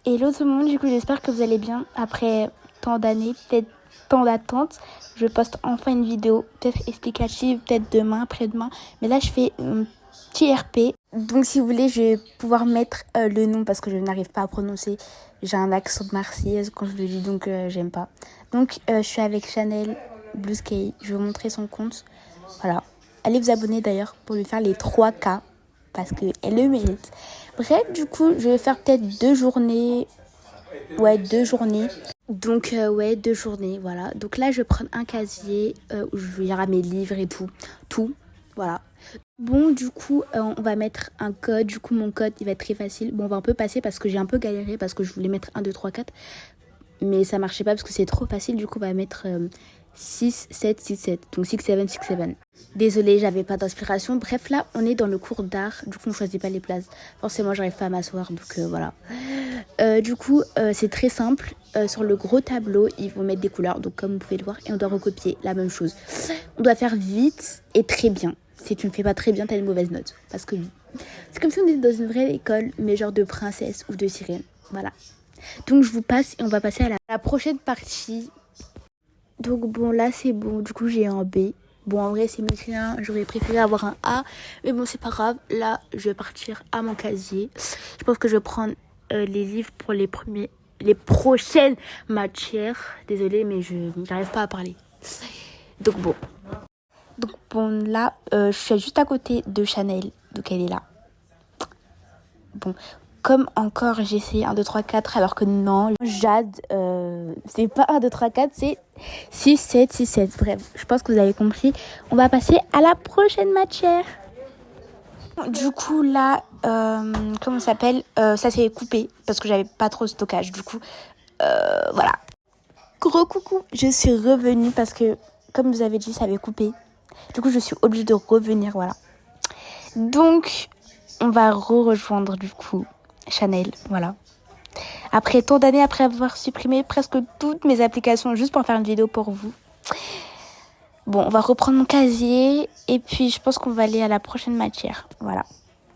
Hello tout le monde, du coup j'espère que vous allez bien. Après tant d'années, peut-être tant d'attentes, je poste enfin une vidéo, peut-être explicative, peut-être demain, après-demain. Mais là je fais un petit RP. Donc si vous voulez, je vais pouvoir mettre le nom parce que je n'arrive pas à prononcer. J'ai un accent de marseillaise quand je le dis, donc j'aime pas. Donc je suis avec Chanel Blue Sky, je vais vous montrer son compte. Voilà. Allez vous abonner d'ailleurs pour lui faire les 3K. Parce qu'elle le mérite. Bref, du coup, je vais faire peut-être 2 journées. Ouais, 2 journées. Donc, ouais, 2 journées, voilà. Donc là, je vais prendre un casier où je vais lire mes livres et tout. Tout, voilà. Bon, du coup, on va mettre un code. Du coup, mon code, il va être très facile. Bon, on va un peu passer parce que j'ai un peu galéré parce que je voulais mettre 1, 2, 3, 4. Mais ça marchait pas parce que c'est trop facile. Du coup, on va mettre 6, 7, 6, 7. Donc 6, 7, 6, 7. Désolée, j'avais pas d'inspiration. Bref, là, on est dans le cours d'art. Du coup, on choisit pas les places. Forcément, j'arrive pas à m'asseoir. Donc voilà. Du coup, c'est très simple. Sur le gros tableau, il faut mettre des couleurs. Donc comme vous pouvez le voir. Et on doit recopier la même chose. On doit faire vite et très bien. Si tu ne fais pas très bien, t'as une mauvaise note. Parce que oui. C'est comme si on était dans une vraie école, mais genre de princesse ou de sirène. Voilà. Donc je vous passe et on va passer à la prochaine partie. Donc bon, là c'est bon, du coup j'ai un B. Bon, en vrai c'est mieux que rien, j'aurais préféré avoir un A. Mais bon, c'est pas grave, là je vais partir à mon casier. Je pense que je vais prendre les livres pour les prochaines matières. Désolée, mais je n'arrive pas à parler. Donc bon là, je suis juste à côté de Chanel, donc elle est là. Bon, comme encore j'ai essayé 1, 2, 3, 4 alors que non, Jade, c'est pas 1, 2, 3, 4, c'est 6, 7, 6, 7. Bref, je pense que vous avez compris. On va passer à la prochaine matière. Du coup là, comment ça s'appelle, ça s'est coupé parce que j'avais pas trop de stockage. Du coup, voilà. Gros coucou, je suis revenue parce que comme vous avez dit, ça avait coupé. Du coup, je suis obligée de revenir, voilà. Donc, on va rejoindre du coup Chanel, voilà. Après tant d'années, après avoir supprimé presque toutes mes applications juste pour faire une vidéo pour vous. Bon, on va reprendre mon casier et puis je pense qu'on va aller à la prochaine matière, voilà.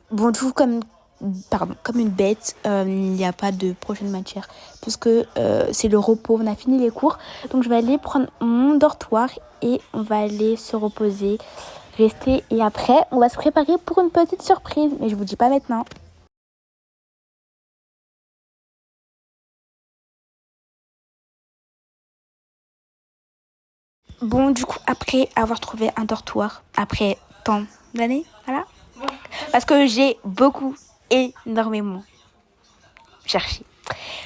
Bon, du coup, comme une bête, il n'y a pas de prochaine matière puisque c'est le repos, on a fini les cours. Donc je vais aller prendre mon dortoir et on va aller se reposer, rester et après on va se préparer pour une petite surprise, mais je vous dis pas maintenant. Bon, du coup, après avoir trouvé un dortoir, après tant d'années, voilà. Parce que j'ai énormément cherché.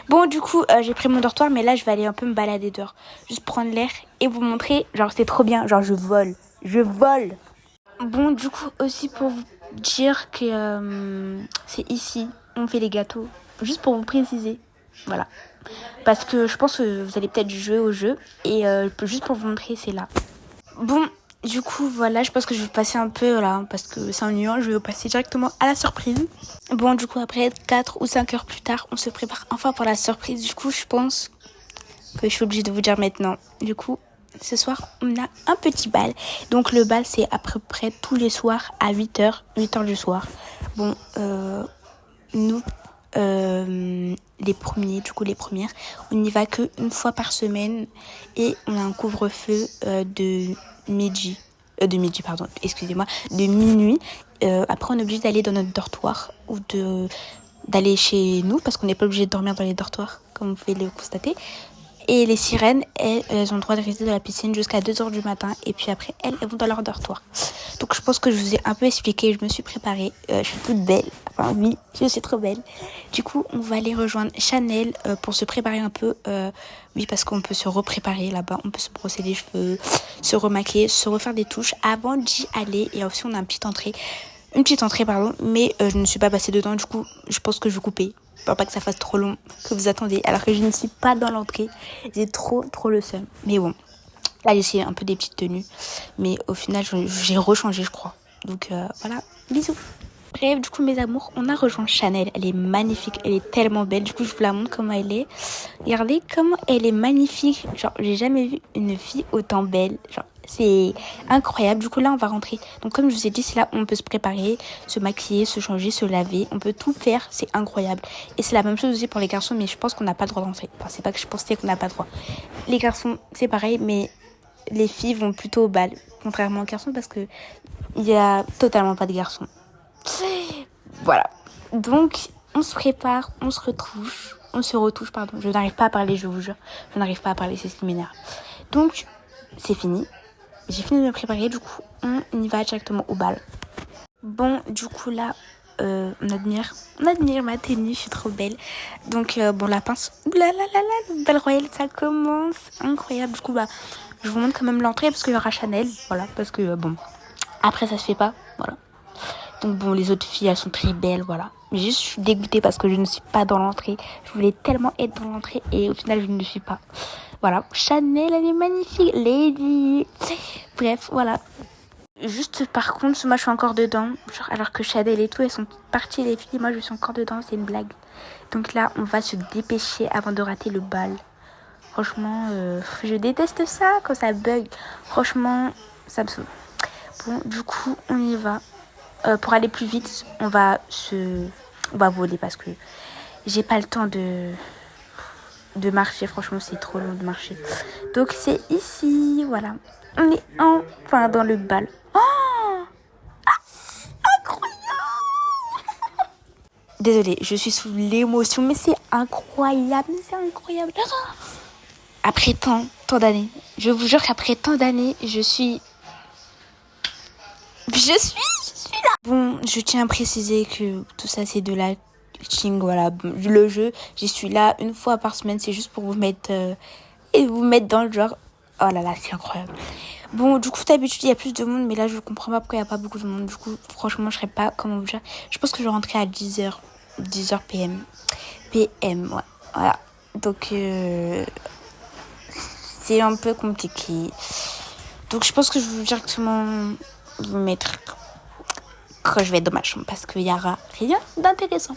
Bon, du coup, j'ai pris mon dortoir, mais là, je vais aller un peu me balader dehors. Juste prendre l'air et vous montrer, genre, c'est trop bien. Genre, je vole. Je vole. Bon, du coup, aussi pour vous dire que c'est ici, on fait les gâteaux. Juste pour vous préciser. Voilà. Parce que je pense que vous allez peut-être jouer au jeu. Et juste pour vous montrer, c'est là. Bon, du coup, voilà, je pense que je vais passer un peu, là, parce que c'est ennuyant, je vais passer directement à la surprise. Bon, du coup, après 4 ou 5 heures plus tard, on se prépare enfin pour la surprise. Du coup, je pense que je suis obligée de vous dire maintenant. Du coup, ce soir, on a un petit bal. Donc, le bal, c'est à peu près tous les soirs à 8h du soir. Bon, nous, les premières, on n'y va qu'une fois par semaine et on a un couvre-feu de minuit. Après, on est obligé d'aller dans notre dortoir ou d'aller chez nous parce qu'on n'est pas obligé de dormir dans les dortoirs, comme vous pouvez le constater. Et les sirènes, elles ont le droit de rester dans la piscine jusqu'à 2h du matin. Et puis après, elles vont dans leur dortoir. Donc je pense que je vous ai un peu expliqué. Je me suis préparée. Je suis toute belle. Enfin oui, je suis trop belle. Du coup, on va aller rejoindre Chanel pour se préparer un peu. Oui, parce qu'on peut se repréparer là-bas. On peut se brosser les cheveux, se remaquiller, se refaire des touches avant d'y aller. Et aussi, on a une petite entrée, mais je ne suis pas passée dedans. Du coup, je pense que je vais couper. Pour pas que ça fasse trop long, que vous attendez. Alors que je ne suis pas dans l'entrée. J'ai trop le seum. Mais bon, là j'ai essayé un peu des petites tenues. Mais au final, j'ai rechangé, je crois. Donc voilà, bisous. Bref, du coup mes amours, on a rejoint Chanel. Elle est magnifique, elle est tellement belle. Du coup, je vous la montre comment elle est. Regardez comment elle est magnifique. Genre, j'ai jamais vu une fille autant belle. Genre, C'est incroyable. Du coup, là, on va rentrer. Donc, comme je vous ai dit, c'est là où on peut se préparer, se maquiller, se changer, se laver. On peut tout faire. C'est incroyable. Et c'est la même chose aussi pour les garçons, mais je pense qu'on n'a pas le droit d'entrer. Enfin, c'est pas que je pensais qu'on n'a pas le droit. Les garçons, c'est pareil, mais les filles vont plutôt au bal, contrairement aux garçons, parce que il y a totalement pas de garçons. Voilà. Donc, on se prépare, on se retouche, pardon. Je n'arrive pas à parler, je vous jure. Je n'arrive pas à parler, c'est ce qui m'énerve. Donc, c'est fini. J'ai fini de me préparer, du coup, on y va directement au bal. Bon, du coup, là, on admire ma tenue, je suis trop belle. Donc, bon, la pince, le bal royal, ça commence. Incroyable. Du coup, bah, je vous montre quand même l'entrée parce qu'il y aura Chanel. Voilà, parce que, bon, après, ça se fait pas. Voilà. Donc, bon, les autres filles, elles sont très belles, voilà. Mais juste, je suis dégoûtée parce que je ne suis pas dans l'entrée. Je voulais tellement être dans l'entrée et au final, je ne le suis pas. Voilà, Chanel, elle est magnifique, Lady. Bref, voilà. Juste, par contre, moi, je suis encore dedans. Genre, alors que Chanel et tout, elles sont parties, les filles. Moi, je suis encore dedans, c'est une blague. Donc là, on va se dépêcher avant de rater le bal. Franchement, je déteste ça quand ça bug. Franchement, ça me saoule. Bon, du coup, on y va. Pour aller plus vite, on va voler parce que j'ai pas le temps de marcher. Franchement, c'est trop long de marcher. Donc, c'est ici, voilà. On est enfin dans le bal. Oh, incroyable! Désolée, je suis sous l'émotion, mais c'est incroyable. Après tant d'années, je vous jure qu'après tant d'années, je suis là. Bon, je tiens à préciser que tout ça, c'est de l'acting, voilà. Le jeu, j'y suis là une fois par semaine, c'est juste pour vous mettre dans le genre. Oh là là, c'est incroyable. Bon, du coup, d'habitude, il y a plus de monde, mais là, je comprends pas pourquoi il n'y a pas beaucoup de monde. Du coup, franchement, je ne sais pas comment vous dire. Je pense que je vais rentrer à 10h PM. PM, ouais. Voilà. Donc, c'est un peu compliqué. Donc, je pense que je vais directement vous mettre quand je vais être dans ma chambre parce qu'il n'y aura rien d'intéressant.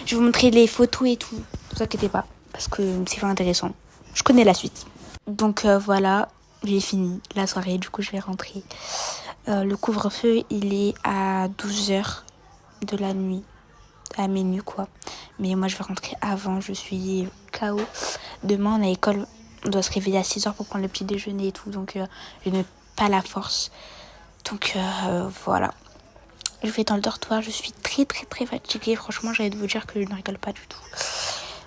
Je vais vous montrer les photos et tout. Ne vous inquiétez pas parce que c'est pas intéressant. Je connais la suite. Donc voilà, j'ai fini la soirée. Du coup, je vais rentrer. Le couvre-feu, il est à 12h de la nuit. À minuit, quoi. Mais moi, je vais rentrer avant. Je suis KO. Demain, on a école. On doit se réveiller à 6h pour prendre le petit déjeuner et tout. Donc, je n'ai pas la force. Donc, voilà. Je vais dans le dortoir. Je suis très, très, très fatiguée. Franchement, j'ai envie de vous dire que je ne rigole pas du tout.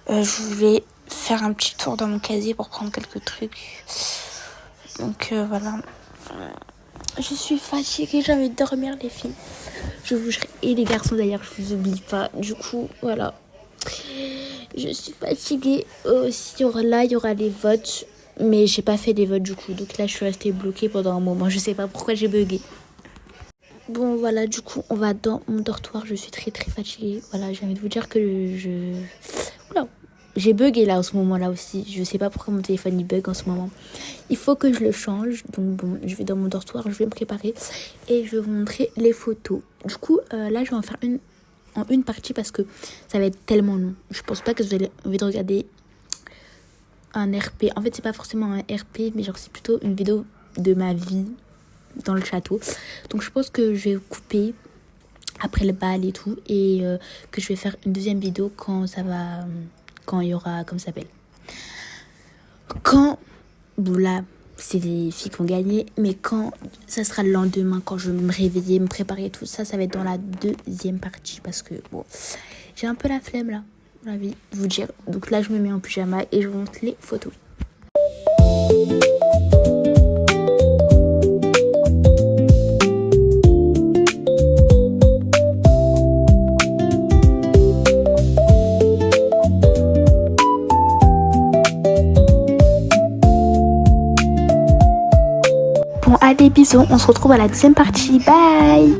Je vais faire un petit tour dans mon casier pour prendre quelques trucs. Donc, voilà. Je suis fatiguée. J'ai envie de dormir, les filles. Je vous jure. Et les garçons, d'ailleurs, je vous oublie pas. Du coup, voilà. Je suis fatiguée. Aussi, il y aura les votes. Mais j'ai pas fait les votes, du coup. Donc là, je suis restée bloquée pendant un moment. Je sais pas pourquoi j'ai bugué. Bon, voilà, du coup, on va dans mon dortoir. Je suis très, très fatiguée. Voilà, j'ai envie de vous dire que Oula, j'ai bugué là en ce moment-là aussi. Je sais pas pourquoi mon téléphone il bug en ce moment. Il faut que je le change. Donc bon, je vais dans mon dortoir, je vais me préparer. Et je vais vous montrer les photos. Du coup, là, je vais en faire une partie parce que ça va être tellement long. Je pense pas que vous avez envie de regarder un RP. En fait, c'est pas forcément un RP, mais genre c'est plutôt une vidéo de ma vie dans le château. Donc je pense que je vais couper après le bal et tout et que je vais faire une deuxième vidéo quand il y aura, comment ça s'appelle, quand, bon là c'est les filles qui vont gagner, mais quand ça sera le lendemain, quand je vais me réveiller, me préparer, tout ça, ça va être dans la deuxième partie parce que bon, j'ai un peu la flemme là, la vie, vous dire. Donc là je me mets en pyjama et je vous montre les photos. Bon, allez, bisous, on se retrouve à la deuxième partie, bye.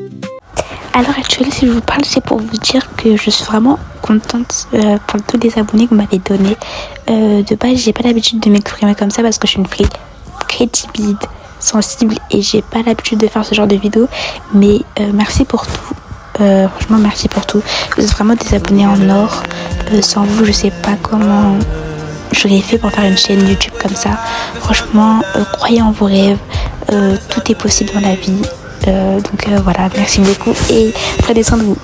À l'heure actuelle, si je vous parle, c'est pour vous dire que je suis vraiment contente pour tous les abonnés que vous m'avez donnés. De base, j'ai pas l'habitude de m'exprimer comme ça parce que je suis une fille très timide, sensible et j'ai pas l'habitude de faire ce genre de vidéos. Mais merci pour tout. Franchement, merci pour tout. Vous êtes vraiment des abonnés en or. Sans vous, je sais pas comment j'aurais fait pour faire une chaîne YouTube comme ça. Franchement, croyez en vos rêves. tout est possible dans la vie. Donc voilà, merci beaucoup et prenez soin de vous.